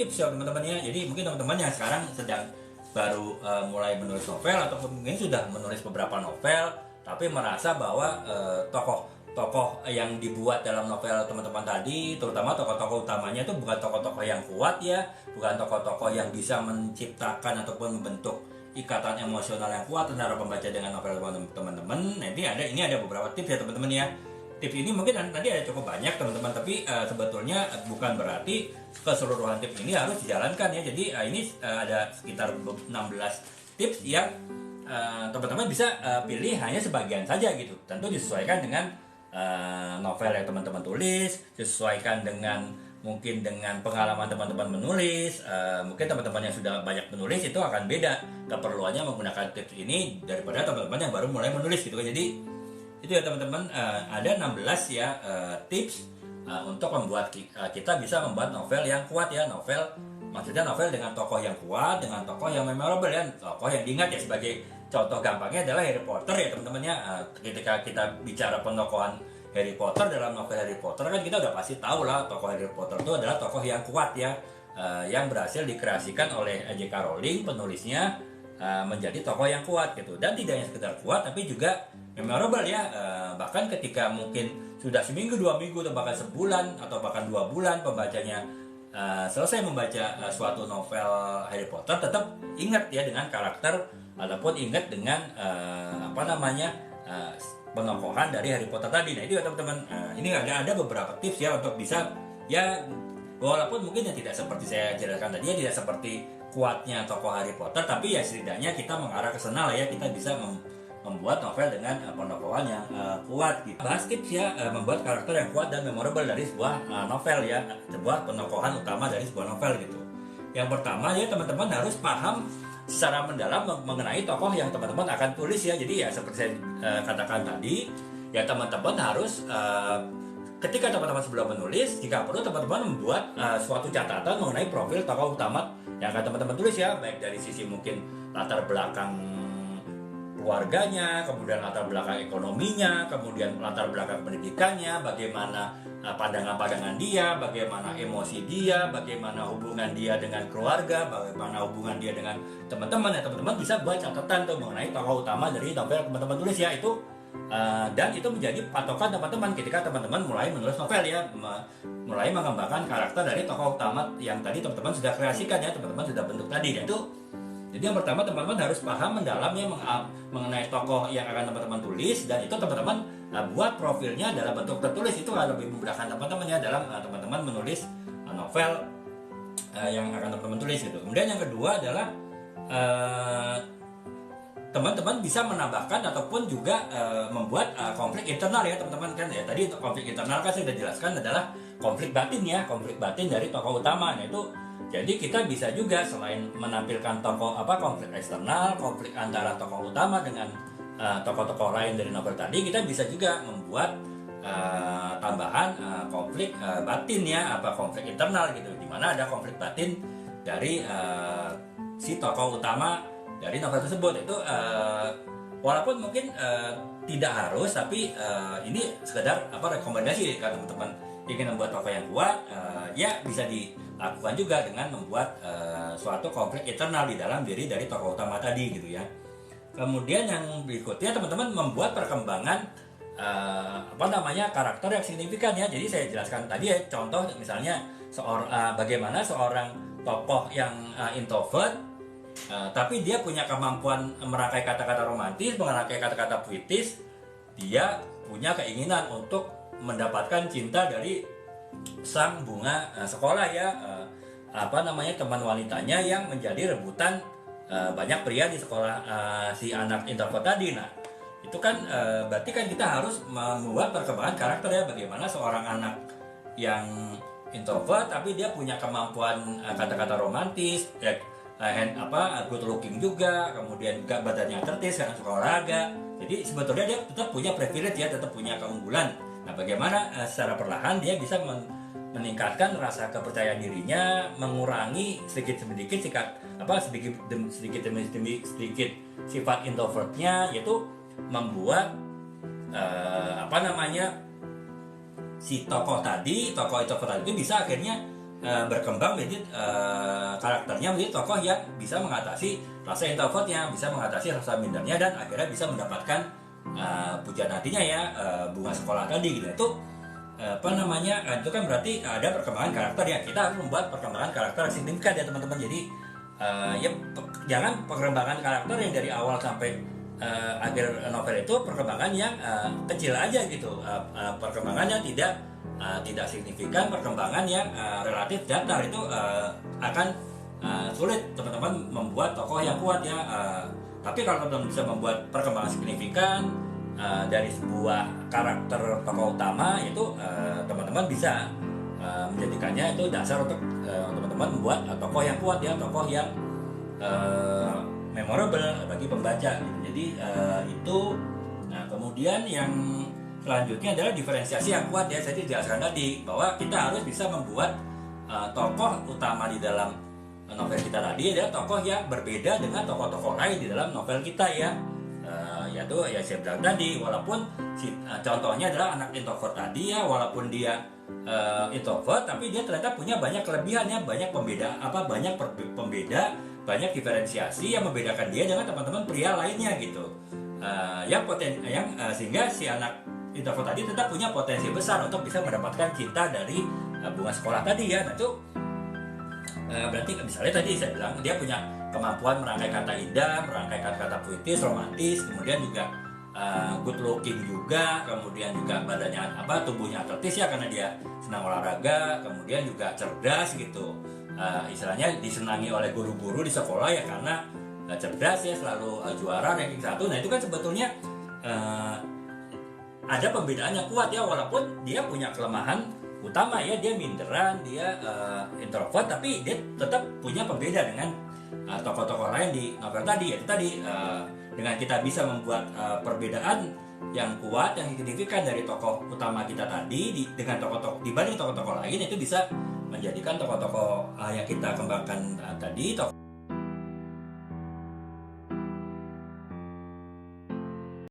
tips ya teman-teman ya. Jadi mungkin teman-teman yang sekarang sedang baru mulai menulis novel ataupun mungkin sudah menulis beberapa novel tapi merasa bahwa tokoh-tokoh yang dibuat dalam novel teman-teman tadi, terutama tokoh-tokoh utamanya itu bukan tokoh-tokoh yang kuat ya, bukan tokoh-tokoh yang bisa menciptakan ataupun membentuk ikatan emosional yang kuat antara pembaca dengan novel teman-teman. Nah, ini ada beberapa tips ya teman-teman ya. Tips ini mungkin nanti ada cukup banyak teman-teman, tapi sebetulnya bukan berarti keseluruhan tips ini harus dijalankan ya. Jadi ini ada sekitar 16 tips yang teman-teman bisa pilih hanya sebagian saja gitu. Tentu disesuaikan dengan novel yang teman-teman tulis, disesuaikan dengan mungkin dengan pengalaman teman-teman menulis. Mungkin teman-teman yang sudah banyak menulis itu akan beda keperluannya menggunakan tips ini daripada teman-teman yang baru mulai menulis gitu kan. Jadi itu ya teman-teman, ada 16 ya tips untuk membuat kita bisa membuat novel yang kuat ya. Novel, maksudnya novel dengan tokoh yang kuat, dengan tokoh yang memorable ya, tokoh yang diingat ya. Sebagai contoh gampangnya adalah Harry Potter ya teman-teman ya. Ketika kita bicara penokohan Harry Potter dalam novel Harry Potter kan kita udah pasti tahu lah tokoh Harry Potter itu adalah tokoh yang kuat ya, yang berhasil dikreasikan oleh J.K. Rowling penulisnya menjadi tokoh yang kuat gitu. Dan tidak hanya sekedar kuat tapi juga memorable ya. Bahkan ketika mungkin sudah seminggu, 2 minggu, atau bahkan sebulan atau bahkan 2 bulan pembacanya selesai membaca suatu novel Harry Potter, tetap ingat ya dengan karakter ataupun ingat dengan penokohan dari Harry Potter tadi. Nah itu ya teman-teman, ini ada beberapa tips ya untuk bisa ya, walaupun mungkin yang tidak seperti saya jelaskan tadi ya, tidak seperti kuatnya tokoh Harry Potter, tapi ya setidaknya kita mengarah ke sana lah ya. Kita bisa membuat novel dengan penokohan yang kuat gitu. Bahas tips ya membuat karakter yang kuat dan memorable dari sebuah novel ya, sebuah penokohan utama dari sebuah novel gitu. Yang pertama ya teman-teman harus paham secara mendalam mengenai tokoh yang teman-teman akan tulis ya. Jadi ya seperti saya katakan tadi ya, teman-teman harus ketika teman-teman sebelum menulis, jika perlu teman-teman membuat suatu catatan mengenai profil tokoh utama yang akan teman-teman tulis ya, baik dari sisi mungkin latar belakang keluarganya, kemudian latar belakang ekonominya, kemudian latar belakang pendidikannya, bagaimana pandangan-pandangan dia, bagaimana emosi dia, bagaimana hubungan dia dengan keluarga, bagaimana hubungan dia dengan teman-teman. Ya teman-teman bisa buat catatan tuh mengenai tokoh utama dari novel teman-teman tulis ya itu. Dan itu menjadi patokan teman-teman ketika teman-teman mulai menulis novel ya, mulai mengembangkan karakter dari tokoh utama yang tadi teman-teman sudah kreasikan ya, teman-teman sudah bentuk tadi. Dan itu, jadi yang pertama teman-teman harus paham mendalam ya mengenai tokoh yang akan teman-teman tulis, dan itu teman-teman buat profilnya dalam bentuk tertulis. Itu akan lebih memudahkan teman-teman ya dalam teman-teman menulis novel yang akan teman-teman tulis gitu. Kemudian yang kedua adalah teman-teman bisa menambahkan ataupun juga membuat konflik internal ya teman-teman kan ya. Tadi untuk konflik internal kan saya sudah jelaskan adalah konflik batin ya, konflik batin dari tokoh utama. Nah itu jadi kita bisa juga selain menampilkan konflik eksternal, konflik antara tokoh utama dengan tokoh-tokoh lain dari novel tadi, kita bisa juga membuat tambahan konflik batin ya, konflik internal gitu, dimana ada konflik batin dari si tokoh utama dari novel tersebut. Itu walaupun mungkin tidak harus, tapi ini sekedar rekomendasi kalau teman-teman ingin membuat tokoh yang kuat, ya bisa dilakukan juga dengan membuat suatu konflik internal di dalam diri dari tokoh utama tadi gitu ya. Kemudian yang berikutnya teman-teman membuat perkembangan karakter yang signifikan ya. Jadi saya jelaskan tadi ya, contoh misalnya bagaimana seorang tokoh yang introvert tapi dia punya kemampuan merangkai kata-kata romantis, merangkai kata-kata puitis. Dia punya keinginan untuk mendapatkan cinta dari sang bunga sekolah ya, teman wanitanya yang menjadi rebutan banyak pria di sekolah si anak introvert tadi. Nah itu kan berarti kan kita harus membuat perkembangan karakter ya, bagaimana seorang anak yang introvert tapi dia punya kemampuan kata-kata romantis ya, good looking juga, kemudian juga badannya atletis karena suka olahraga. Jadi sebetulnya dia tetap punya privilege ya, tetap punya keunggulan. Nah bagaimana secara perlahan dia bisa meningkatkan rasa kepercayaan dirinya, mengurangi sedikit demi sedikit sifat introvertnya, yaitu membuat si tokoh introvert tadi bisa akhirnya berkembang menjadi karakternya menjadi tokoh yang bisa mengatasi rasa introvertnya, bisa mengatasi rasa mindernya, dan akhirnya bisa mendapatkan pujian hatinya ya, bunga sekolah tadi gitu. Itu itu kan berarti ada perkembangan karakter ya. Kita harus membuat perkembangan karakter yang signifikan ya teman-teman. Jadi jangan perkembangan karakter yang dari awal sampai akhir novel itu perkembangan yang kecil aja gitu, perkembangannya tidak signifikan, perkembangan yang relatif datar. Itu akan sulit teman-teman membuat tokoh yang kuat ya. Tapi kalau teman-teman bisa membuat perkembangan signifikan dari sebuah karakter tokoh utama, itu teman-teman bisa menjadikannya itu dasar untuk teman-teman membuat tokoh yang kuat ya, tokoh yang memorable bagi pembaca gitu. Jadi itu. Nah, kemudian yang selanjutnya adalah diferensiasi yang kuat ya. Saya jelaskan tadi bahwa kita harus bisa membuat tokoh utama di dalam novel kita tadi adalah tokoh yang berbeda dengan tokoh-tokoh lain di dalam novel kita ya. Yaitu ya saya bilang tadi, walaupun contohnya adalah anak introvert tadi ya, walaupun dia introvert tapi dia ternyata punya banyak kelebihannya, banyak pembeda, banyak diferensiasi yang membedakan dia dengan teman-teman pria lainnya gitu. Sehingga si anak introvert tadi tetap punya potensi besar untuk bisa mendapatkan cinta dari bunga sekolah tadi ya. Nah itu berarti misalnya tadi saya bilang dia punya kemampuan merangkai kata indah, merangkai kata-kata puitis, romantis, kemudian juga good looking juga, kemudian juga badannya tubuhnya atletis ya karena dia senang olahraga, kemudian juga cerdas gitu. Istilahnya disenangi oleh guru-guru di sekolah ya karena cerdas ya, selalu juara ranking 1. Nah itu kan sebetulnya ada pembedaan yang kuat ya, walaupun dia punya kelemahan utama ya, dia minderan, dia introvert, tapi dia tetap punya pembeda dengan tokoh-tokoh lain di novel tadi. Yaitu tadi dengan kita bisa membuat perbedaan yang kuat, yang signifikan dari tokoh utama kita tadi dengan tokoh-tokoh dibanding tokoh-tokoh lain, itu bisa menjadikan tokoh-tokoh yang kita kembangkan tadi